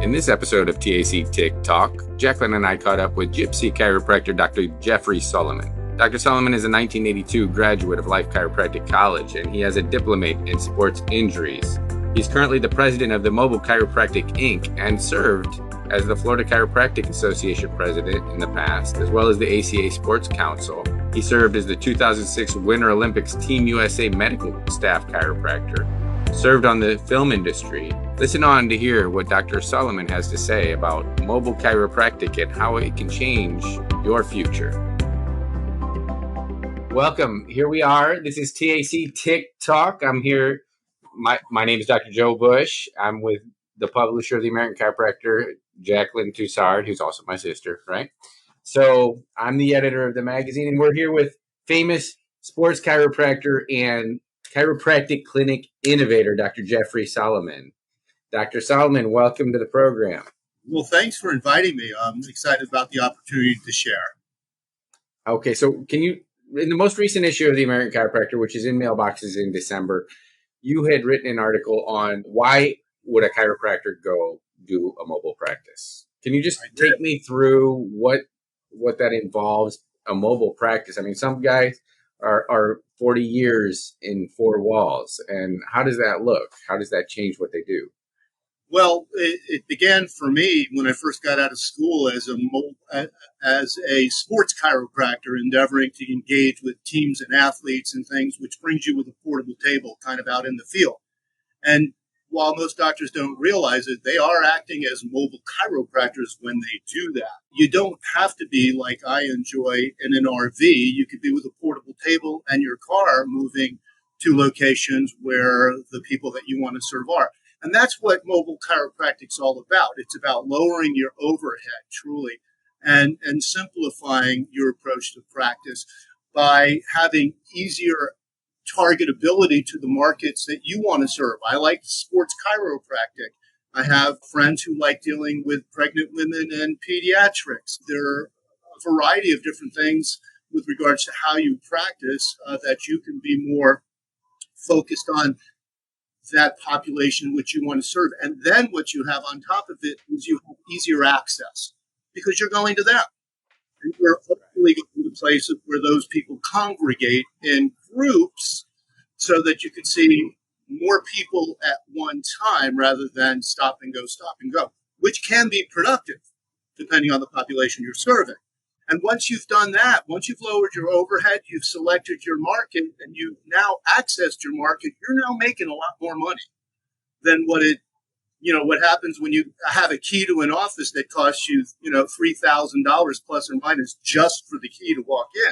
In this episode of TAC Tic Talk, Jaclyn and I caught up with gypsy chiropractor Dr. Jeffrey Solomon. Dr. Solomon is a 1982 graduate of Life Chiropractic College, and he has a diplomate in sports injuries. He's currently the president of the Mobile Chiropractic Inc. and served as the Florida Chiropractic Association president in the past, as well as the ACA Sports Council. He served as the 2006 Winter Olympics Team USA medical staff chiropractor, served on the film industry. Listen on to hear what Dr. Solomon has to say about mobile chiropractic and how it can change your future. Welcome. Here we are. This is TAC Tic Talk. I'm here. My name is Dr. Joe Busch. I'm with the publisher of the American Chiropractor, Jaclyn Touzard, who's also my sister, right? So I'm the editor of the magazine, and we're here with famous sports chiropractor and chiropractic clinic innovator, Dr. Jeffrey Solomon. Dr. Solomon, welcome to the program. Well, thanks for inviting me. I'm excited about the opportunity to share. Okay, so can you, in the most recent issue of the American Chiropractor, which is in mailboxes in December, you had written an article on why would a chiropractor go do a mobile practice. Can you just take me through what that involves, a mobile practice? I mean, some guys are 40 years in four walls, and how does that look? How does that change what they do? Well, it began for me when I first got out of school as a sports chiropractor, endeavoring to engage with teams and athletes and things, which brings you with a portable table kind of out in the field. And while most doctors don't realize it, they are acting as mobile chiropractors when they do that. You don't have to be like I enjoy in an RV. You could be with a portable table and your car moving to locations where the people that you want to serve are. And that's what mobile chiropractic's all about. It's about lowering your overhead, truly, and simplifying your approach to practice by having easier targetability to the markets that you want to serve. I like sports chiropractic. I have friends who like dealing with pregnant women and pediatrics. There are a variety of different things with regards to how you practice that you can be more focused on that population which you want to serve. And then what you have on top of it is you have easier access because you're going to them. And you're hopefully going to places where those people congregate in groups so that you can see more people at one time rather than stop and go, which can be productive depending on the population you're serving. And once you've done that, once you've lowered your overhead, you've selected your market, and you've now accessed your market, you're now making a lot more money than what happens when you have a key to an office that costs you, $3,000 plus or minus just for the key to walk in.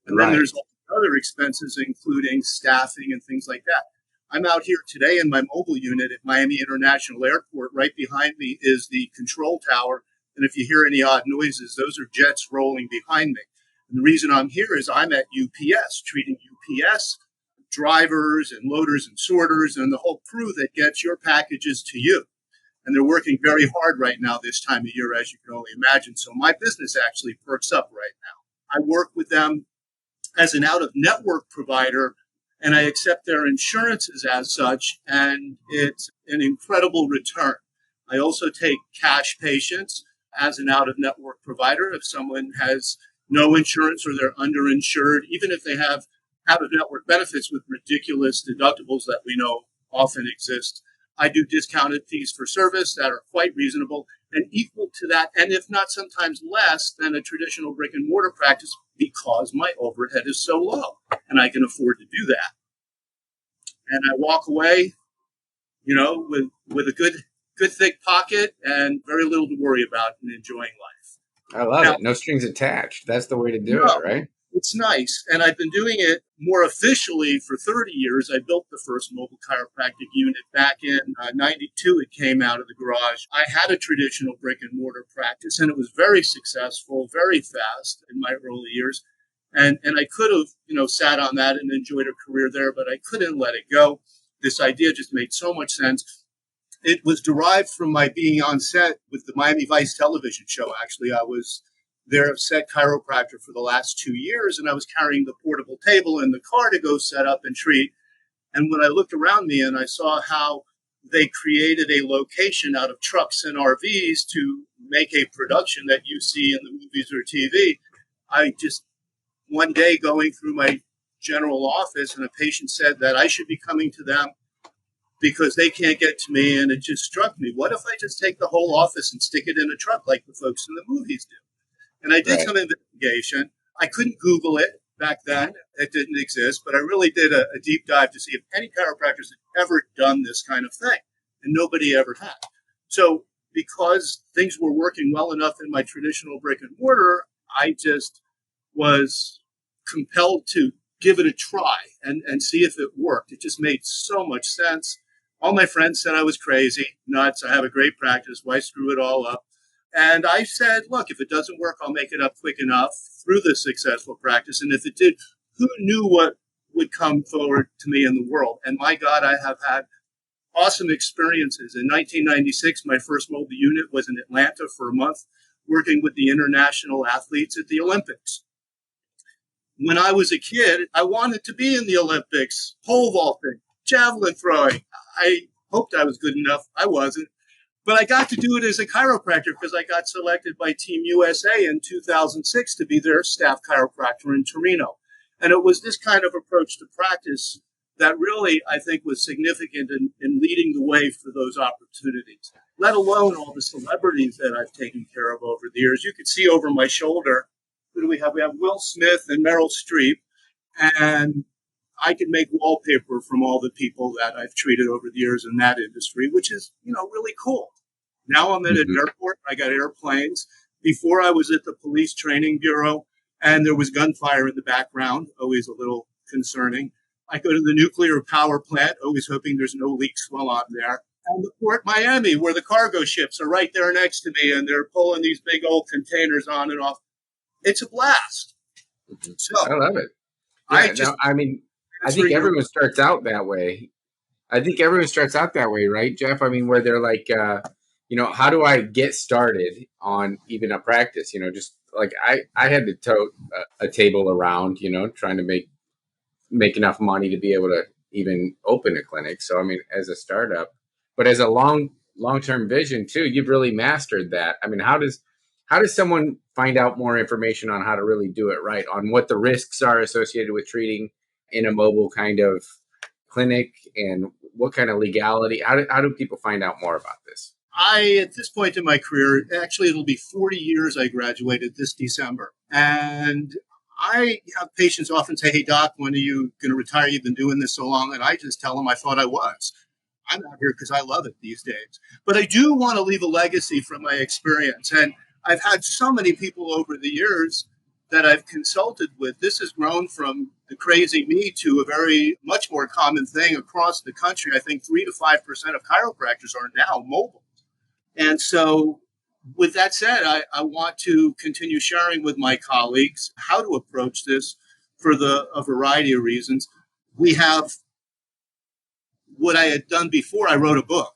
And then there's other expenses, including staffing and things like that. I'm out here today in my mobile unit at Miami International Airport. Right behind me is the control tower. And if you hear any odd noises, those are jets rolling behind me. And the reason I'm here is I'm at UPS, treating UPS drivers and loaders and sorters and the whole crew that gets your packages to you. And they're working very hard right now this time of year, as you can only imagine. So my business actually perks up right now. I work with them as an out-of-network provider, and I accept their insurances as such, and it's an incredible return. I also take cash patients as an out-of-network provider. If someone has no insurance or they're underinsured, even if they have out-of-network benefits with ridiculous deductibles that we know often exist, I do discounted fees for service that are quite reasonable and equal to that, and if not sometimes less than a traditional brick and mortar practice, because my overhead is so low and I can afford to do that. And I walk away, with a good thick pocket and very little to worry about and enjoying life. I love it. No strings attached. That's the way to do it, right? It's nice. And I've been doing it more officially for 30 years. I built the first mobile chiropractic unit back in 92. It came out of the garage. I had a traditional brick and mortar practice, and it was very successful, very fast in my early years. And I could have, sat on that and enjoyed a career there, but I couldn't let it go. This idea just made so much sense. It was derived from my being on set with the Miami Vice television show. Actually, I was their set chiropractor for the last 2 years, and I was carrying the portable table in the car to go set up and treat. And when I looked around me and I saw how they created a location out of trucks and RVs to make a production that you see in the movies or TV. I just, one day going through my general office, and a patient said that I should be coming to them because they can't get to me. And it just struck me, what if I just take the whole office and stick it in a truck like the folks in the movies do? And I did some investigation. I couldn't Google it back then. It didn't exist, but I really did a deep dive to see if any chiropractors had ever done this kind of thing. And nobody ever had. So because things were working well enough in my traditional brick and mortar, I just was compelled to give it a try and see if it worked. It just made so much sense. All my friends said I was crazy, nuts. I have a great practice. Why screw it all up? And I said, look, if it doesn't work, I'll make it up quick enough through this successful practice. And if it did, who knew what would come forward to me in the world? And my God, I have had awesome experiences. In 1996, my first mobile unit was in Atlanta for a month, working with the international athletes at the Olympics. When I was a kid, I wanted to be in the Olympics, pole vaulting, javelin throwing. I hoped I was good enough. I wasn't. But I got to do it as a chiropractor because I got selected by Team USA in 2006 to be their staff chiropractor in Torino. And it was this kind of approach to practice that really, I think, was significant in leading the way for those opportunities, let alone all the celebrities that I've taken care of over the years. You could see over my shoulder, who do we have? We have Will Smith and Meryl Streep. And I could make wallpaper from all the people that I've treated over the years in that industry, which is, really cool. Now I'm at an airport. I got airplanes. Before I was at the police training bureau, and there was gunfire in the background, always a little concerning. I go to the nuclear power plant, always hoping there's no leaks while I'm there. And the Port Miami, where the cargo ships are right there next to me, and they're pulling these big old containers on and off. It's a blast. So I love it. Yeah, I think everyone starts out that way. Right, Jeff? I mean, where they're like, how do I get started on even a practice? Just like I had to tote a table around, trying to make enough money to be able to even open a clinic. So, I mean, as a startup, but as a long-term vision too, you've really mastered that. I mean, how does someone find out more information on how to really do it right, on what the risks are associated with treating in a mobile kind of clinic, and what kind of legality? How do people find out more about this? At this point in my career, actually, it'll be 40 years I graduated this December. And I have patients often say, hey, doc, when are you going to retire? You've been doing this so long. And I just tell them I thought I was. I'm out here because I love it these days. But I do want to leave a legacy from my experience. And I've had so many people over the years that I've consulted with. This has grown from the crazy me to a very much more common thing across the country. I think 3 to 5% of chiropractors are now mobile. And so with that said, I want to continue sharing with my colleagues how to approach this for a variety of reasons. We have what I had done before. I wrote a book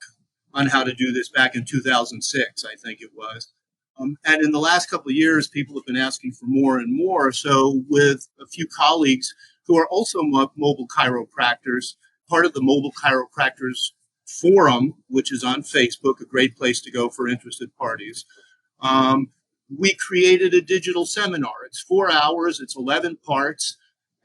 on how to do this back in 2006, I think it was. And in the last couple of years, people have been asking for more and more. So with a few colleagues who are also mobile chiropractors, part of the Mobile Chiropractors Forum, which is on Facebook, a great place to go for interested parties, we created a digital seminar. It's 4 hours, it's 11 parts,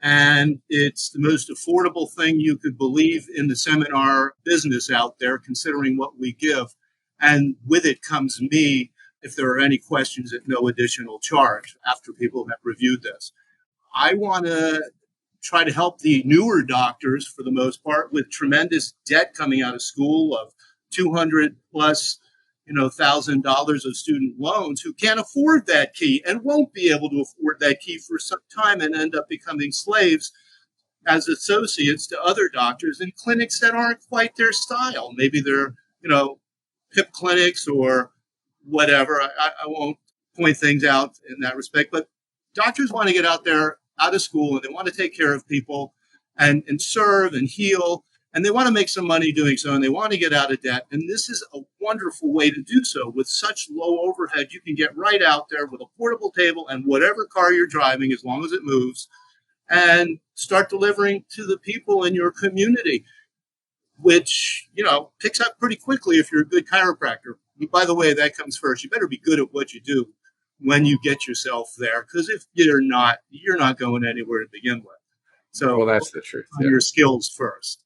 and it's the most affordable thing you could believe in the seminar business out there, considering what we give. And with it comes me, if there are any questions at no additional charge after people have reviewed this. I want to try to help the newer doctors, for the most part, with tremendous debt coming out of school of $200 plus $1,000 of student loans, who can't afford that key and won't be able to afford that key for some time and end up becoming slaves as associates to other doctors in clinics that aren't quite their style. Maybe they're, hip clinics or whatever. I won't point things out in that respect, but doctors want to get out of school, and they want to take care of people and serve and heal, and they want to make some money doing so, and they want to get out of debt. And this is a wonderful way to do so. With such low overhead, you can get right out there with a portable table and whatever car you're driving, as long as it moves, and start delivering to the people in your community. which, picks up pretty quickly if you're a good chiropractor. And by the way, that comes first. You better be good at what you do when you get yourself there, because if you're not going anywhere to begin with. Well, So that's the truth. on your skills first.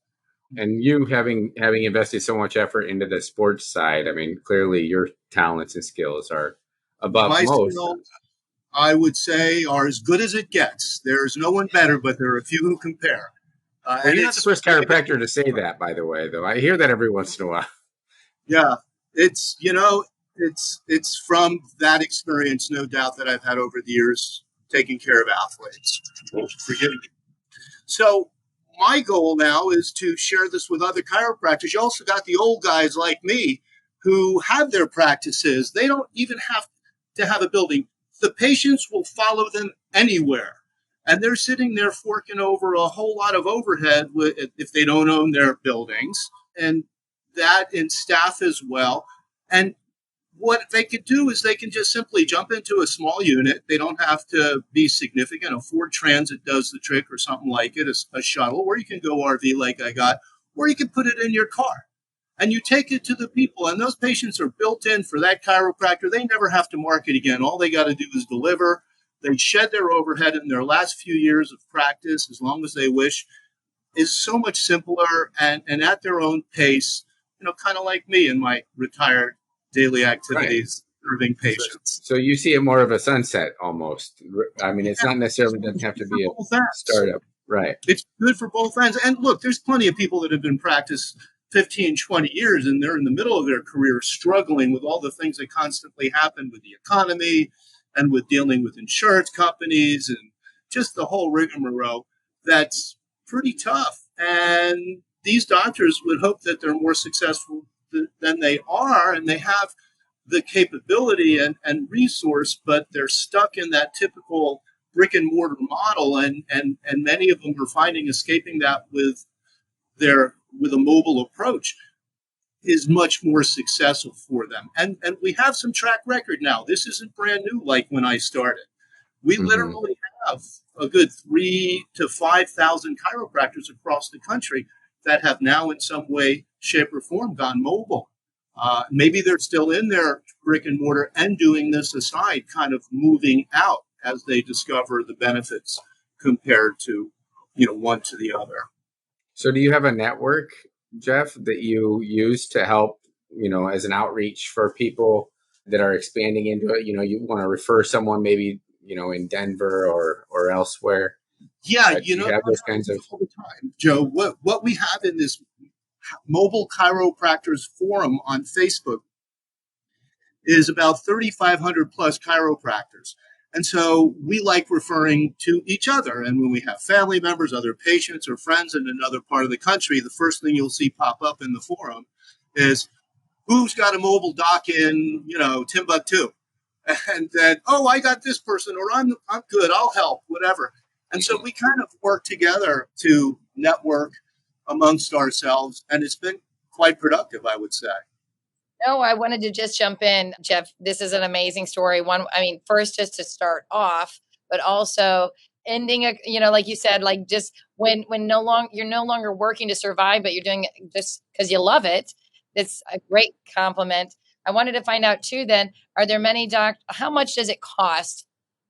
And you having invested so much effort into the sports side, I mean, clearly your talents and skills are above My most. skills, I would say, are as good as it gets. There's no one better, but there are a few who compare. Well, you're not the first chiropractor to say that, by the way, though. I hear that every once in a while. Yeah, it's it's from that experience, no doubt, that I've had over the years taking care of athletes. Forgive me. So my goal now is to share this with other chiropractors. You also got the old guys like me who have their practices. They don't even have to have a building. The patients will follow them anywhere. And they're sitting there forking over a whole lot of overhead if they don't own their buildings, and that in staff as well. And what they could do is they can just simply jump into a small unit. They don't have to be significant. A Ford Transit does the trick, or something like it, a shuttle, or you can go RV like I got, or you can put it in your car. And you take it to the people, and those patients are built in for that chiropractor. They never have to market again. All they got to do is deliver. They shed their overhead in their last few years of practice, as long as they wish, is so much simpler and at their own pace, kind of like me in my retired daily activities, serving patients. So you see it more of a sunset almost. I mean, it's not necessarily doesn't have to be a startup. Right. It's good for both ends. And look, there's plenty of people that have been practiced 15, 20 years, and they're in the middle of their career struggling with all the things that constantly happen with the economy and with dealing with insurance companies and just the whole rigmarole. That's pretty tough. And these doctors would hope that they're more successful than they are, and they have the capability and resource, but they're stuck in that typical brick and mortar model. And many of them are finding escaping that with a mobile approach is much more successful for them. And we have some track record now. This isn't brand new like when I started. We literally have a good 3,000 to 5,000 chiropractors across the country that have now in some way, shape, or form gone mobile. Maybe they're still in their brick and mortar and doing this aside, kind of moving out as they discover the benefits compared to, one to the other. So do you have a network, Jeff, that you use to help, as an outreach for people that are expanding into it? You want to refer someone maybe, in Denver or elsewhere. Yeah, have those kinds of all the time, Joe. What we have in this Mobile Chiropractors Forum on Facebook is about 3,500 plus chiropractors. And so we like referring to each other. And when we have family members, other patients, or friends in another part of the country, the first thing you'll see pop up in the forum is, who's got a mobile doc in, Timbuktu? And then, oh, I got this person, or I'm good, I'll help, whatever. And so we kind of work together to network amongst ourselves, and it's been quite productive, I would say. No, I wanted to just jump in, Jeff. This is an amazing story. First, just to start off, but also ending like you said, like just when you're no longer working to survive, but you're doing it just because you love it. It's a great compliment. I wanted to find out too, then, are there many how much does it cost?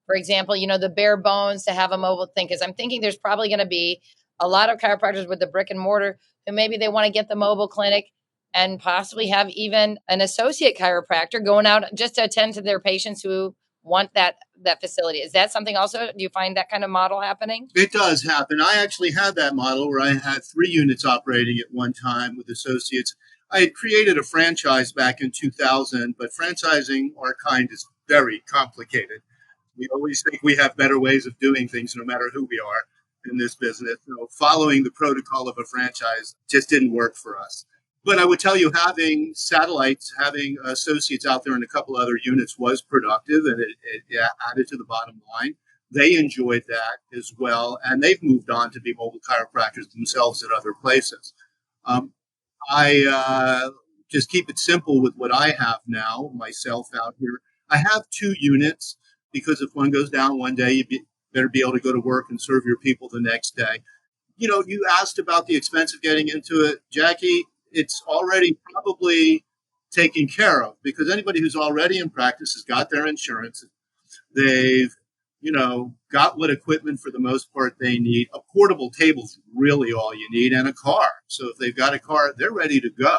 For example, the bare bones to have a mobile thing, because I'm thinking there's probably going to be a lot of chiropractors with the brick and mortar who maybe they want to get the mobile clinic and possibly have even an associate chiropractor going out just to attend to their patients who want that facility. Is that something also? Do you find that kind of model happening? It does happen. I actually had that model where I had 3 units operating at one time with associates. I had created a franchise back in 2000, but franchising our kind is very complicated. We always think we have better ways of doing things, no matter who we are in this business. Following the protocol of a franchise just didn't work for us. But I would tell you, having satellites, having associates out there in a couple other units was productive, and it added to the bottom line. They enjoyed that as well, and they've moved on to be mobile chiropractors themselves at other places. I just keep it simple with what I have now, myself out here. I have 2 units, because if one goes down one day, you better be able to go to work and serve your people the next day. You asked about the expense of getting into it, Jackie. It's already probably taken care of because anybody who's already in practice has got their insurance. They've, got what equipment for the most part they need. A portable table's really all you need, and a car. So if they've got a car, they're ready to go.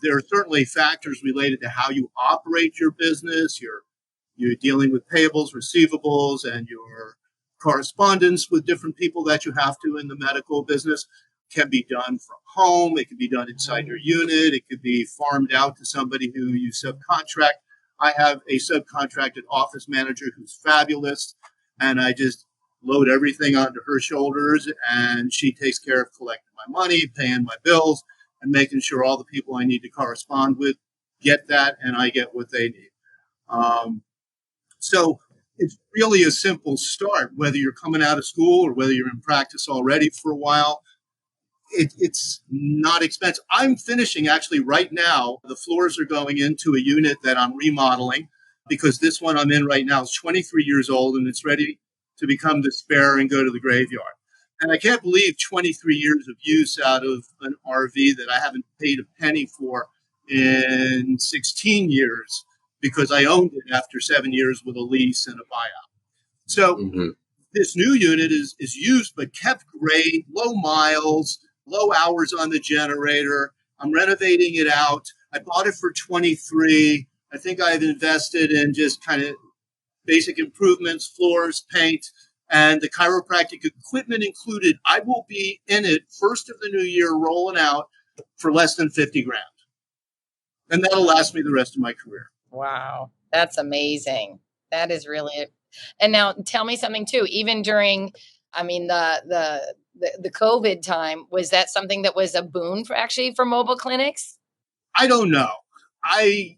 There are certainly factors related to how you operate your business. You're dealing with payables, receivables, and your correspondence with different people that you have to in the medical business can be done from home. It can be done inside your unit. It could be farmed out to somebody who you subcontract. I have a subcontracted office manager who's fabulous, and I just load everything onto her shoulders, and she takes care of collecting my money, paying my bills, and making sure all the people I need to correspond with get that, and I get what they need. So it's really a simple start, whether you're coming out of school or whether you're in practice already for a while. It's not expensive. I'm finishing actually right now. The floors are going into a unit that I'm remodeling because this one I'm in right now is 23 years old and it's ready to become the spare and go to the graveyard. And I can't believe 23 years of use out of an RV that I haven't paid a penny for in 16 years because I owned it after 7 years with a lease and a buyout. So this new unit is used but kept great, low miles, low hours on the generator. I'm renovating it out. I bought it for 23. I think I've invested in just kind of basic improvements, floors, paint, and the chiropractic equipment included. I will be in it first of the new year rolling out for less than 50 grand. And that'll last me the rest of my career. Wow. That's amazing. That is really, and now tell me something too, even during, the COVID time, was that something that was a boon for mobile clinics? I don't know. I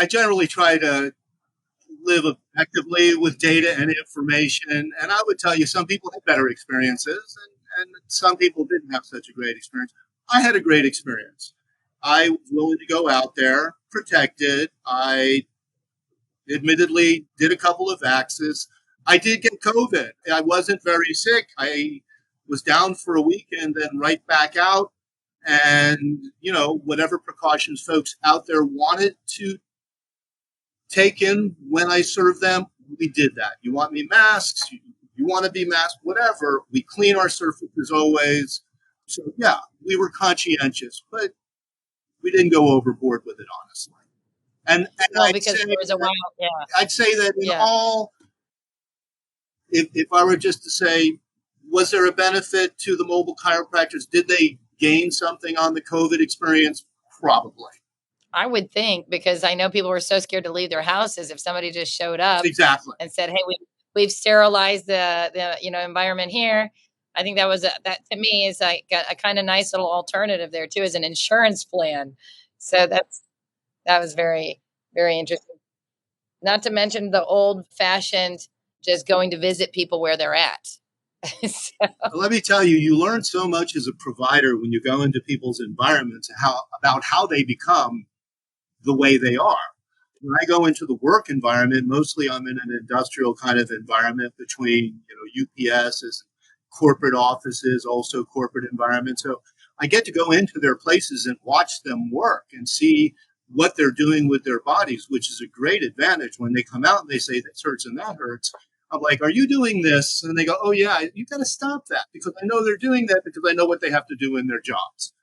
generally try to live effectively with data and information. And I would tell you some people had better experiences and some people didn't have such a great experience. I had a great experience. I was willing to go out there, protected. I admittedly did a couple of vaxes. I did get COVID. I wasn't very sick. I was down for a week and then right back out. And, whatever precautions folks out there wanted to take in when I serve them, we did that. You want me masks? You want to be masked? Whatever. We clean our surfaces always. So, yeah, we were conscientious, but we didn't go overboard with it, honestly. And because there was a while, yeah. I'd say that in all, if I were just to say, was there a benefit to the mobile chiropractors? Did they gain something on the COVID experience? Probably. I would think, because I know people were so scared to leave their houses. If somebody just showed up and said, "Hey, we've sterilized the environment here," I think that to me is like a kind of nice little alternative there too, as an insurance plan. So that was very, very interesting. Not to mention the old fashioned, just going to visit people where they're at. So. Let me tell you, you learn so much as a provider when you go into people's environments about how they become the way they are. When I go into the work environment, mostly I'm in an industrial kind of environment between, UPSs, corporate offices, also corporate environments. So I get to go into their places and watch them work and see what they're doing with their bodies, which is a great advantage when they come out and they say this hurts and that hurts. I'm like, are you doing this? And they go, oh, yeah, you got to stop that because I know they're doing that because I know what they have to do in their jobs.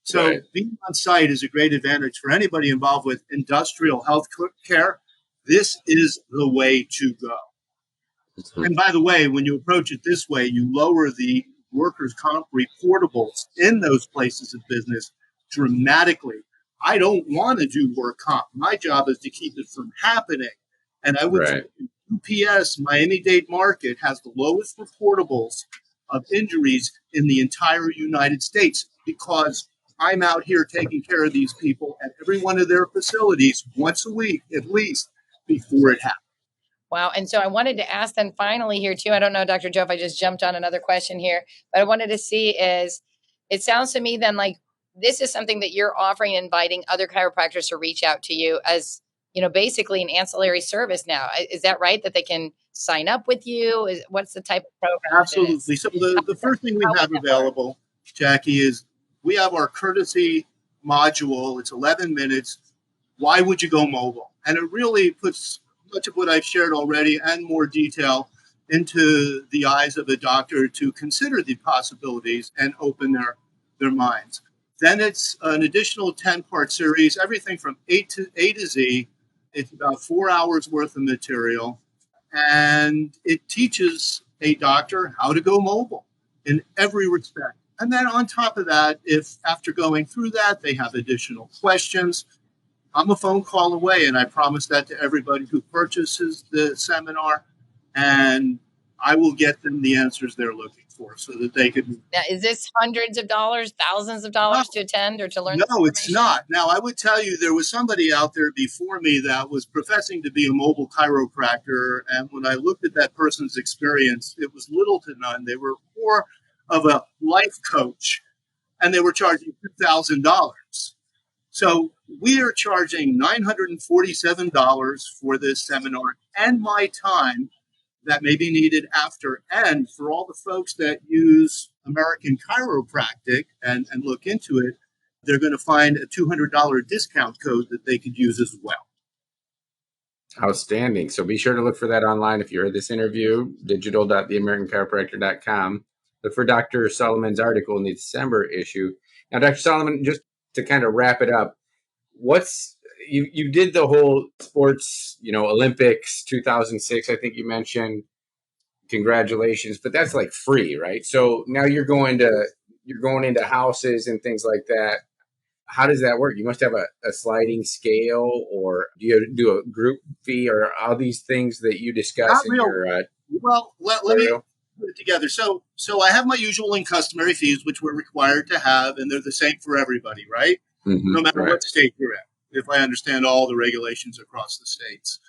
So being on site is a great advantage for anybody involved with industrial health care. This is the way to go. And by the way, when you approach it this way, you lower the workers' comp reportables in those places of business dramatically. I don't want to do work comp. My job is to keep it from happening. And I would say UPS, Miami-Dade market, has the lowest reportables of injuries in the entire United States because I'm out here taking care of these people at every one of their facilities once a week, at least, before it happens. Wow. And so I wanted to ask then finally here too, I don't know, Dr. Joe, if I just jumped on another question here, but I wanted to see is, it sounds to me then like this is something that you're offering and inviting other chiropractors to reach out to you as, basically an ancillary service now. Is that right? That they can sign up with you? What's the type of program it is? Absolutely. So the first thing we have available, Jackie, is we have our courtesy module. It's 11 minutes. Why would you go mobile? And it really puts much of what I've shared already and more detail into the eyes of a doctor to consider the possibilities and open their minds. Then it's an additional 10-part series, everything from A to Z. It's about 4 hours worth of material. And it teaches a doctor how to go mobile in every respect. And then on top of that, if after going through that, they have additional questions, I'm a phone call away, and I promise that to everybody who purchases the seminar, and I will get them the answers they're looking for so that they can. Now, is this hundreds of dollars, thousands of dollars to attend or to learn? No, it's not. Now, I would tell you there was somebody out there before me that was professing to be a mobile chiropractor, and when I looked at that person's experience, it was little to none. They were more of a life coach, and they were charging $2,000. So we are charging $947 for this seminar and my time that may be needed after. And for all the folks that use American Chiropractic and look into it, they're going to find a $200 discount code that they could use as well. Outstanding. So be sure to look for that online. If you heard this interview, digital.theamericanchiropractor.com. Look for Dr. Solomon's article in the December issue. Now, Dr. Solomon, just to kind of wrap it up, you did the whole sports, Olympics 2006, I think you mentioned. Congratulations, but that's like free, right? So now you're going into houses and things like that. How does that work? You must have a sliding scale, or do you do a group fee, or all these things that you discuss in your well, let me put it together. So I have my usual and customary fees, which we're required to have, and they're the same for everybody, right? Mm-hmm, no matter what state you're in, if I understand all the regulations across the states.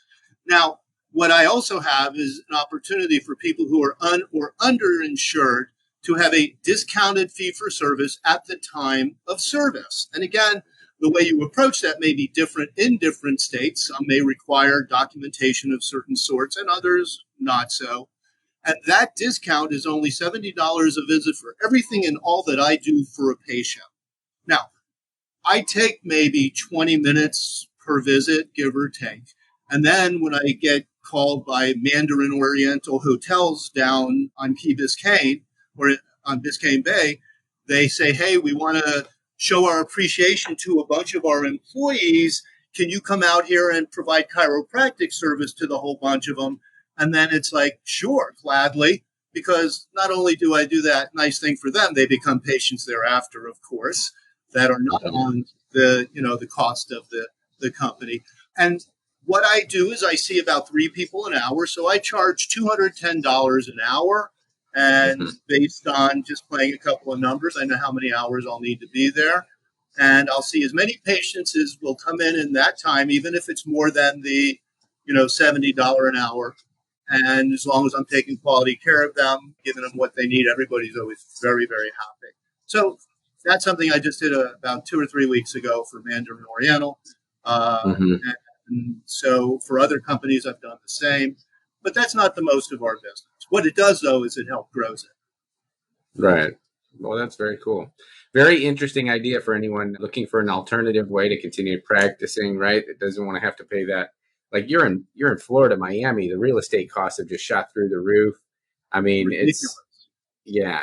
Now, what I also have is an opportunity for people who are or underinsured to have a discounted fee for service at the time of service. And again, the way you approach that may be different in different states. Some may require documentation of certain sorts and others not so. And that discount is only $70 a visit for everything and all that I do for a patient. Now, I take maybe 20 minutes per visit, give or take. And then when I get called by Mandarin Oriental hotels down on Key Biscayne or on Biscayne Bay, they say, hey, we want to show our appreciation to a bunch of our employees. Can you come out here and provide chiropractic service to the whole bunch of them? And then it's like, sure, gladly, because not only do I do that nice thing for them, they become patients thereafter, of course, that are not on the cost of the company. And what I do is I see about 3 people an hour. So I charge $210 an hour. And based on just playing a couple of numbers, I know how many hours I'll need to be there. And I'll see as many patients as will come in that time, even if it's more than the, $70 an hour. And as long as I'm taking quality care of them, giving them what they need, everybody's always very, very happy. So that's something I just did about 2 or 3 weeks ago for Mandarin Oriental. And so for other companies, I've done the same. But that's not the most of our business. What it does, though, is it helps grows it. Right. Well, that's very cool. Very interesting idea for anyone looking for an alternative way to continue practicing, right? It doesn't want to have to pay that. Like you're in Florida, Miami, the real estate costs have just shot through the roof. I mean, Ridiculous.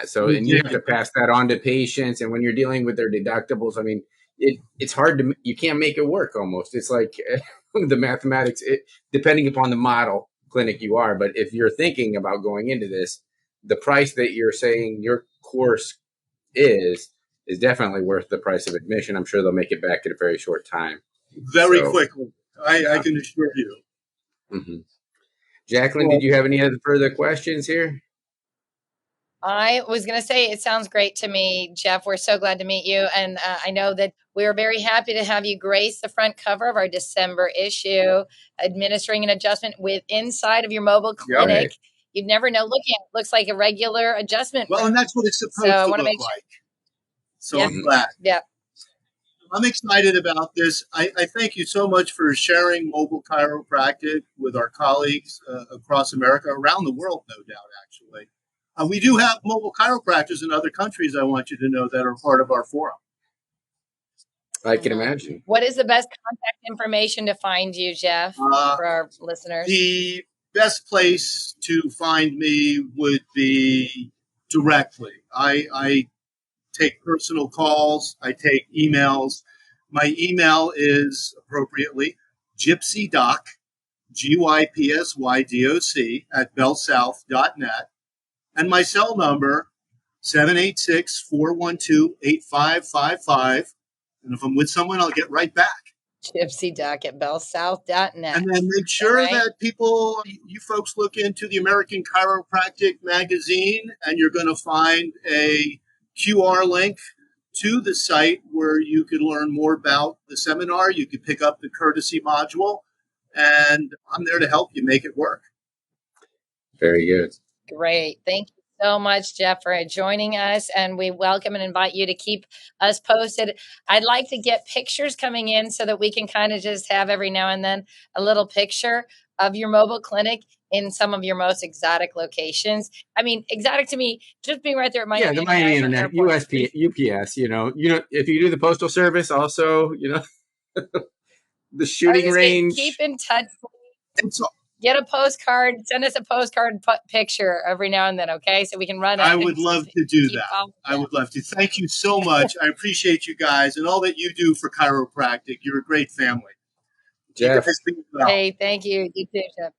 So, and you have to pass that on to patients. And when you're dealing with their deductibles, I mean, it's hard you can't make it work almost. It's like the mathematics, depending upon the model clinic you are. But if you're thinking about going into this, the price that you're saying your course is definitely worth the price of admission. I'm sure they'll make it back in a very short time. Very quickly. I can assure you. Mm-hmm. Jaclyn, did you have any other further questions here? I was going to say, it sounds great to me, Jeff. We're so glad to meet you. And I know that we're very happy to have you grace the front cover of our December issue, administering an adjustment inside of your mobile clinic. Right. You'd never know. Looking at it, looks like a regular adjustment. Well, and that's what it's supposed to look like. So I'm glad. Yeah. I'm excited about this. I thank you so much for sharing mobile chiropractic with our colleagues across America, around the world, no doubt, actually. We do have mobile chiropractors in other countries, I want you to know, that are part of our forum. I can imagine. What is the best contact information to find you, Jeff, for our listeners? The best place to find me would be directly. I take personal calls. I take emails. My email is appropriately gypsydoc, gypsydoc @bellsouth.net. And my cell number, 786-412-8555. And if I'm with someone, I'll get right back. gypsydoc@bellsouth.net. And then make sure that you folks look into the American Chiropractic magazine, and you're going to find a QR link to the site where you could learn more about the seminar. You could pick up the courtesy module, and I'm there to help you make it work. Very good. Great. Thank you so much, Jeff, for joining us. And we welcome and invite you to keep us posted. I'd like to get pictures coming in so that we can kind of just have every now and then a little picture of your mobile clinic in some of your most exotic locations. I mean, exotic to me, just being right there at Miami. Yeah, the Miami Internet, USP, UPS, if you do the Postal Service also, the shooting range. Keep in touch. Get a postcard, send us a postcard picture every now and then, okay? So we can run it. I would love to do that. I would love to. Thank you so much. I appreciate you guys and all that you do for chiropractic. You're a great family. Jeff. Hey, thank you. You too, Jeff.